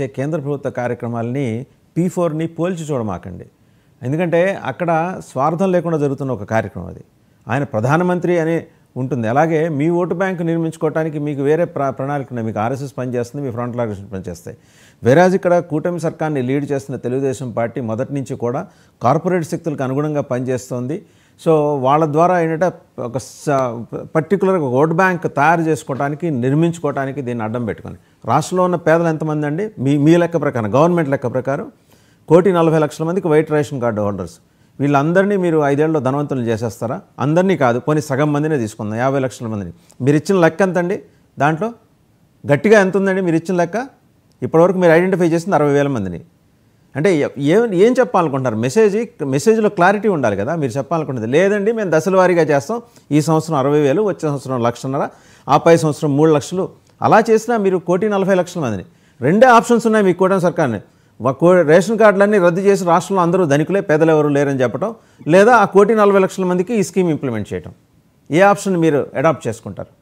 కేంద్ర ప్రభుత్వ కార్యక్రమాలని P4ని పోల్చి చూడమాకండి. ఎందుకంటే అక్కడ స్వార్థం లేకుండా జరుగుతున్న ఒక కార్యక్రమం అది. ఆయన ప్రధానమంత్రి అని ఉంటుంది. అలాగే మీ ఓటు బ్యాంకు నిర్మించుకోవడానికి మీకు వేరే ప్రణాళిక ఉన్నాయి. మీకు ఆర్ఎస్ఎస్ పనిచేస్తుంది, మీ ఫ్రంట్ ఆర్గనైజేషన్ పనిచేస్తాయి. వేరాజ్ ఇక్కడ కూటమి సర్కార్ని లీడ్ చేస్తున్న తెలుగుదేశం పార్టీ మొదటి నుంచి కూడా కార్పొరేట్ శక్తులకు అనుగుణంగా పనిచేస్తోంది. సో వాళ్ళ ద్వారా ఏంటంటే ఒక పర్టికులర్గా ఓట్ బ్యాంక్ తయారు చేసుకోవడానికి నిర్మించుకోవడానికి దీన్ని అడ్డం పెట్టుకొని రాష్ట్రంలో ఉన్న పేదలు ఎంతమంది అండి? మీ లెక్క ప్రకారం, గవర్నమెంట్ లెక్క ప్రకారం 1,40,00,000 మందికి వైట్ రేషన్ కార్డు హోల్డర్స్. వీళ్ళందరినీ మీరు 5 ఏళ్ళలో ధనవంతులు చేసేస్తారా? అందరినీ కాదు, పోనీ సగం మందినే తీసుకుందాం, 50 లక్షల మందిని. మీరు ఇచ్చిన లెక్క ఎంతండి? దాంట్లో గట్టిగా ఎంత ఉందండి మీరు ఇచ్చిన లెక్క? ఇప్పటివరకు మీరు ఐడెంటిఫై చేసింది 60,000 మందిని. అంటే ఏం చెప్పాలనుకుంటున్నారు? మెసేజ్లో క్లారిటీ ఉండాలి కదా. మీరు చెప్పాలనుకుంటుంది లేదండి మేము దశల వారీగా చేస్తాం, ఈ సంవత్సరం 60,000, వచ్చే సంవత్సరం 1,50,000, ఆ పై సంవత్సరం 3 లక్షలు, అలా చేసినా మీరు 1,40,00,000 మందిని. రెండే ఆప్షన్స్ ఉన్నాయి మీకు కూటమి సర్కార్ని. రేషన్ కార్డులన్నీ రద్దు చేసి రాష్ట్రంలో అందరూ ధనికులే, పేదలు ఎవరు లేరని చెప్పడం, లేదా ఆ 1,40,00,000 మందికి ఈ స్కీమ్ ఇంప్లిమెంట్ చేయడం. ఏ ఆప్షన్ మీరు అడాప్ట్ చేసుకుంటారు?